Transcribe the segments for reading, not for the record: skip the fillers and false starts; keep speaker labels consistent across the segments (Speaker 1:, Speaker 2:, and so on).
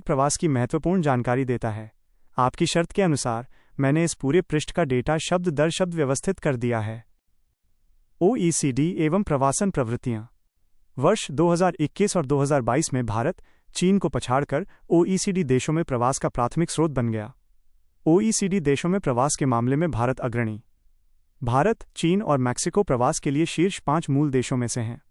Speaker 1: प्रवास की महत्वपूर्ण जानकारी देता है। आपकी शर्त के अनुसार मैंने इस पूरे पृष्ठ का डेटा शब्द दर शब्द व्यवस्थित कर दिया है। ओईसीडी एवं प्रवासन प्रवृत्तियां। वर्ष 2021 और 2022 में भारत चीन को पछाड़कर ओईसीडी देशों में प्रवास का प्राथमिक स्रोत बन गया। ओईसीडी देशों में प्रवास के मामले में भारत अग्रणी। भारत, चीन और मैक्सिको प्रवास के लिए शीर्ष 5 मूल देशों में से हैं।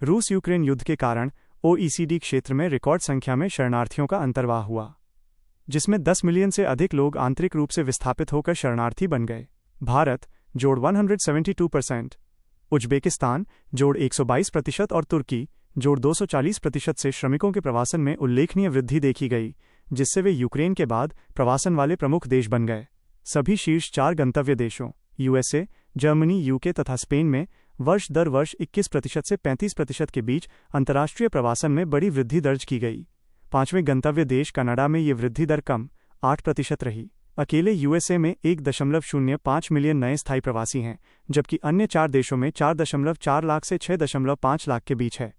Speaker 1: रूस यूक्रेन युद्ध के कारण ओईसीडी क्षेत्र में रिकॉर्ड संख्या में शरणार्थियों का अंतर्वाह हुआ, जिसमें 10 मिलियन से अधिक लोग आंतरिक रूप से विस्थापित होकर शरणार्थी बन गए। भारत जोड़ 172%, उज्बेकिस्तान जोड़ 122% और तुर्की जोड़ 240% से श्रमिकों के प्रवासन में उल्लेखनीय वृद्धि देखी गई, जिससे वे यूक्रेन के बाद प्रवासन वाले प्रमुख देश बन गए। सभी शीर्ष 4 गंतव्य देशों यूएसए, जर्मनी, यूके तथा स्पेन में वर्ष दर वर्ष 21% से 35% के बीच अंतर्राष्ट्रीय प्रवासन में बड़ी वृद्धि दर्ज की गई। 5वें गंतव्य देश कनाडा में ये वृद्धि दर कम 8% रही। अकेले यूएसए में 1.05 मिलियन नए स्थायी प्रवासी हैं, जबकि अन्य 4 देशों में 4.4 लाख से 6.5 लाख के बीच है।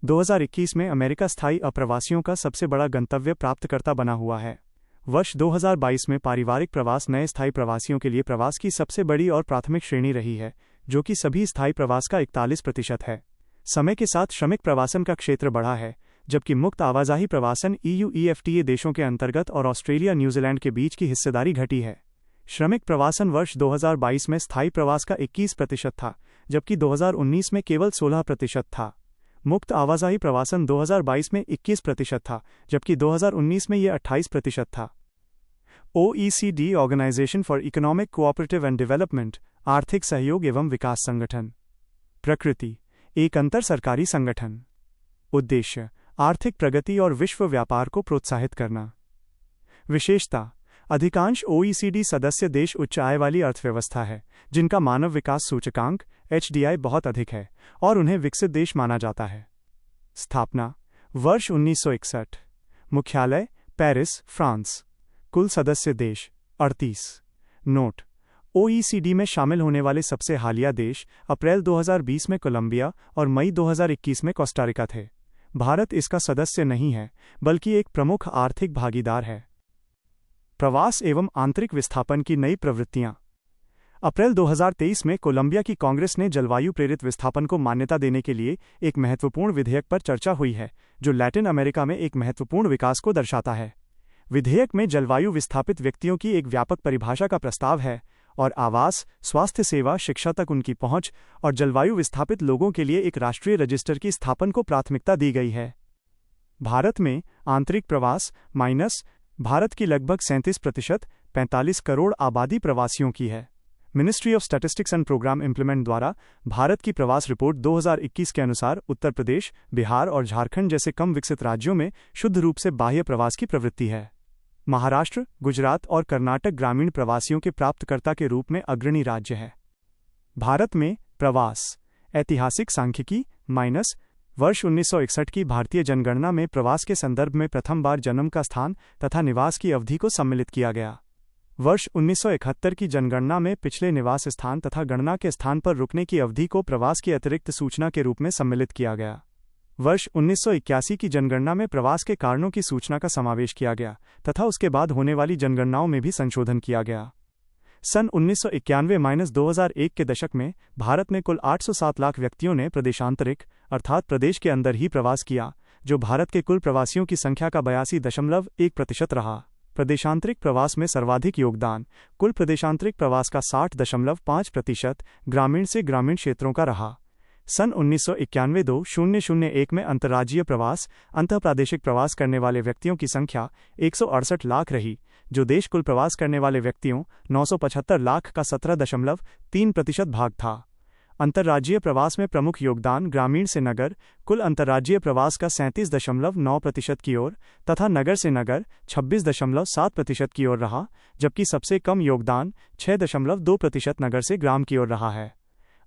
Speaker 1: 2021 में अमेरिका स्थायी अप्रवासियों का सबसे बड़ा गंतव्य प्राप्तकर्ता बना हुआ है। वर्ष 2022 में पारिवारिक प्रवास नए स्थायी प्रवासियों के लिए प्रवास की सबसे बड़ी और प्राथमिक श्रेणी रही है, जो कि सभी स्थायी प्रवास का 41% है। समय के साथ श्रमिक प्रवासन का क्षेत्र बढ़ा है, जबकि मुक्त आवाजाही प्रवासन ईयूईएफटीए देशों के अंतर्गत और ऑस्ट्रेलिया न्यूजीलैंड के बीच की हिस्सेदारी घटी है। श्रमिक प्रवासन वर्ष 2022 में स्थायी प्रवास का 21% था, जबकि 2019 में केवल 16% था। मुक्त आवाजाही प्रवासन 2022 में 21% था, जबकि 2019 में यह 28% था। OECD organisation for economic cooperative and development, आर्थिक सहयोग एवं विकास संगठन। प्रकृति, एक अंतर सरकारी संगठन। उद्देश्य, आर्थिक प्रगति और विश्व व्यापार को प्रोत्साहित करना। विशेषता, अधिकांश ओईसीडी सदस्य देश उच्च आय वाली अर्थव्यवस्था है, जिनका मानव विकास सूचकांक HDI बहुत अधिक है और उन्हें विकसित देश माना जाता है। स्थापना वर्ष 1961। मुख्यालय पेरिस, फ्रांस। कुल सदस्य देश 38। नोट, ओईसीडी में शामिल होने वाले सबसे हालिया देश अप्रैल 2020 में कोलंबिया और मई 2021 में कोस्टारिका थे। भारत इसका सदस्य नहीं है, बल्कि एक प्रमुख आर्थिक भागीदार है। प्रवास एवं आंतरिक विस्थापन की नई प्रवृत्तियां। अप्रैल 2023 में कोलंबिया की कांग्रेस ने जलवायु प्रेरित विस्थापन को मान्यता देने के लिए एक महत्वपूर्ण विधेयक पर चर्चा हुई है, जो लैटिन अमेरिका में एक महत्वपूर्ण विकास को दर्शाता है। विधेयक में जलवायु विस्थापित व्यक्तियों की एक व्यापक परिभाषा का प्रस्ताव है और आवास, स्वास्थ्य सेवा, शिक्षा तक उनकी पहुंच और जलवायु विस्थापित लोगों के लिए एक राष्ट्रीय रजिस्टर की स्थापना को प्राथमिकता दी गई है। भारत में आंतरिक प्रवास माइनस भारत की लगभग 37%, 45 करोड़ आबादी प्रवासियों की है। Ministry of statistics and programme implement द्वारा भारत की प्रवास रिपोर्ट 2021 के अनुसार उत्तर प्रदेश, बिहार और झारखंड जैसे कम विकसित राज्यों में शुद्ध रूप से बाह्य प्रवास की प्रवृत्ति है। महाराष्ट्र, गुजरात और कर्नाटक ग्रामीण प्रवासियों के प्राप्तकर्ता के रूप में अग्रणी राज्य है। भारत में प्रवास ऐतिहासिक सांख्यिकी माइनस वर्ष 1961 की भारतीय जनगणना में प्रवास के संदर्भ में प्रथम बार जन्म का स्थान तथा निवास की अवधि को सम्मिलित किया गया। वर्ष 1971 की जनगणना में पिछले निवास स्थान तथा गणना के स्थान पर रुकने की अवधि को प्रवास की अतिरिक्त सूचना के रूप में सम्मिलित किया गया। वर्ष 1981 की जनगणना में प्रवास के कारणों की सूचना का समावेश किया गया तथा उसके बाद होने वाली जनगणनाओं में भी संशोधन किया गया। सन 1991-2001 के दशक में भारत में कुल 807 लाख व्यक्तियों ने प्रदेशांतरिक अर्थात प्रदेश के अंदर ही प्रवास किया, जो भारत के कुल प्रवासियों की संख्या का 82.1% रहा। प्रदेशांतरिक प्रवास में सर्वाधिक योगदान कुल प्रदेशांतरिक प्रवास का 60.5% ग्रामीण से ग्रामीण क्षेत्रों का रहा। सन 1991-2001 में अंतर्राज्यीय प्रवास अंतःप्रादेशिक प्रवास करने वाले व्यक्तियों की संख्या 168 लाख रही, जो देश कुल प्रवास करने वाले व्यक्तियों 975 लाख का 17.3% भाग था। अंतर्राज्यीय प्रवास में प्रमुख योगदान ग्रामीण से नगर कुल अंतर्राज्यीय प्रवास का 37.9% की ओर तथा नगर से नगर 26.7% की ओर रहा, जबकि सबसे कम योगदान 6.2% नगर से ग्राम की ओर रहा है।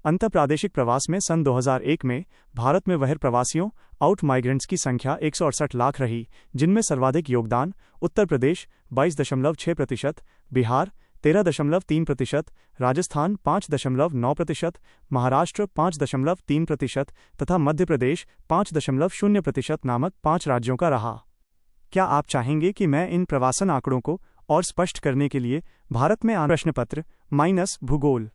Speaker 1: अंतर्प्रादेशिक प्रवास में सन 2001 में भारत में बहिर्प्रवासियों आउट माइग्रेंट्स की संख्या 168 लाख रही, जिनमें सर्वाधिक योगदान उत्तर प्रदेश 22.6%, बिहार 13.3%, राजस्थान 5.9%, महाराष्ट्र 5.3% तथा मध्य प्रदेश 5.0% नामक 5 राज्यों का रहा। क्या आप चाहेंगे कि मैं इन प्रवासन आंकड़ों को और स्पष्ट करने के लिए भारत में प्रश्न पत्र -भूगोल।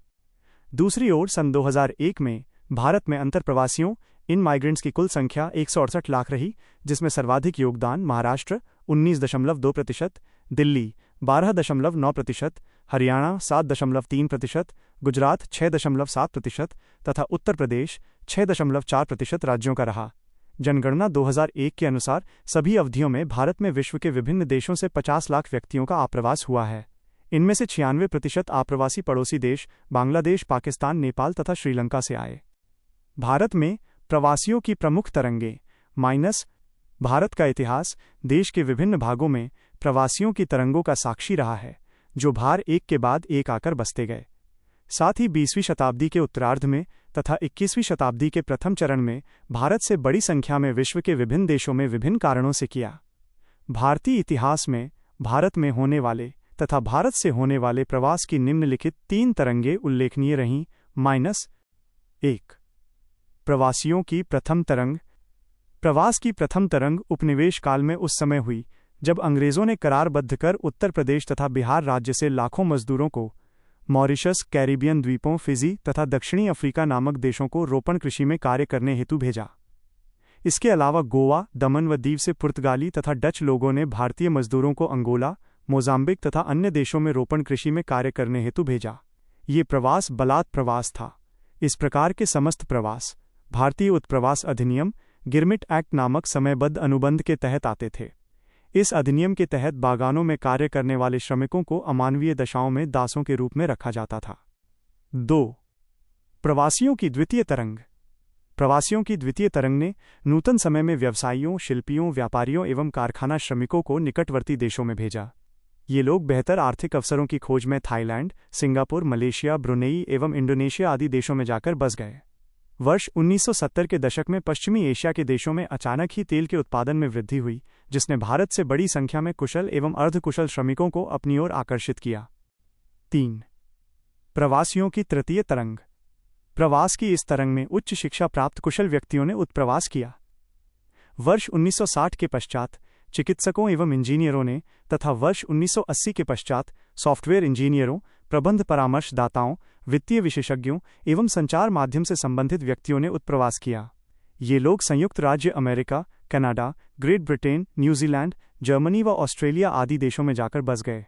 Speaker 1: दूसरी ओर सन 2001 में भारत में अंतर प्रवासियों इन माइग्रेंट्स की कुल संख्या 168 लाख रही, जिसमें सर्वाधिक योगदान महाराष्ट्र 19.2%, दिल्ली 12.9%, हरियाणा 7.3%, गुजरात 6.7% तथा उत्तर प्रदेश 6.4% राज्यों का रहा। जनगणना 2001 के अनुसार सभी अवधियों में भारत में विश्व के विभिन्न देशों से 50 लाख व्यक्तियों का आप्रवास हुआ है। इनमें से 96% आप्रवासी पड़ोसी देश बांग्लादेश, पाकिस्तान, नेपाल तथा श्रीलंका से आए। भारत में प्रवासियों की प्रमुख तरंगें भारत का इतिहास देश के विभिन्न भागों में प्रवासियों की तरंगों का साक्षी रहा है, जो भार एक के बाद एक आकर बसते गए। साथ ही 20वीं शताब्दी के उत्तरार्ध में तथा 21वीं शताब्दी के प्रथम चरण में भारत से बड़ी संख्या में विश्व के विभिन्न देशों में विभिन्न कारणों से किया। भारतीय इतिहास में भारत में होने वाले तथा भारत से होने वाले प्रवास की निम्नलिखित 3 तरंगें उल्लेखनीय रहीं। 1. प्रवासियों की प्रथम तरंग। प्रवास की प्रथम तरंग उपनिवेश काल में उस समय हुई जब अंग्रेजों ने करारबद्ध कर उत्तर प्रदेश तथा बिहार राज्य से लाखों मजदूरों को मॉरिशस, कैरिबियन द्वीपों, फिजी तथा दक्षिणी अफ्रीका नामक देशों को रोपण कृषि में कार्य करने हेतु भेजा। इसके अलावा गोवा, दमन व दीव से पुर्तगाली तथा डच लोगों ने भारतीय मजदूरों को अंगोला, मोजाम्बिक तथा अन्य देशों में रोपण कृषि में कार्य करने हेतु भेजा। ये प्रवास बलात् प्रवास था। इस प्रकार के समस्त प्रवास भारतीय उत्प्रवास अधिनियम गिरमिट एक्ट नामक समयबद्ध अनुबंध के तहत आते थे। इस अधिनियम के तहत बागानों में कार्य करने वाले श्रमिकों को अमानवीय दशाओं में दासों के रूप में रखा जाता था। 2. प्रवासियों की द्वितीय तरंग। प्रवासियों की द्वितीय तरंग ने नूतन समय में व्यवसायियों, शिल्पियों, व्यापारियों एवं कारखाना श्रमिकों को निकटवर्ती देशों में भेजा। ये लोग बेहतर आर्थिक अवसरों की खोज में थाईलैंड, सिंगापुर, मलेशिया, ब्रुनेई एवं इंडोनेशिया आदि देशों में जाकर बस गए। वर्ष 1970 के दशक में पश्चिमी एशिया के देशों में अचानक ही तेल के उत्पादन में वृद्धि हुई, जिसने भारत से बड़ी संख्या में कुशल एवं अर्धकुशल श्रमिकों को अपनी ओर आकर्षित किया। 3. प्रवासियों की तृतीय तरंग। प्रवास की इस तरंग में उच्च शिक्षा प्राप्त कुशल व्यक्तियों ने उत्प्रवास किया। वर्ष 1960 के पश्चात चिकित्सकों एवं इंजीनियरों ने तथा वर्ष 1980 के पश्चात सॉफ्टवेयर इंजीनियरों, प्रबंध परामर्शदाताओं, वित्तीय विशेषज्ञों एवं संचार माध्यम से संबंधित व्यक्तियों ने उत्प्रवास किया। ये लोग संयुक्त राज्य America, Canada, great Britain, New Zealand, Germany व ऑस्ट्रेलिया आदि देशों में जाकर बस गए।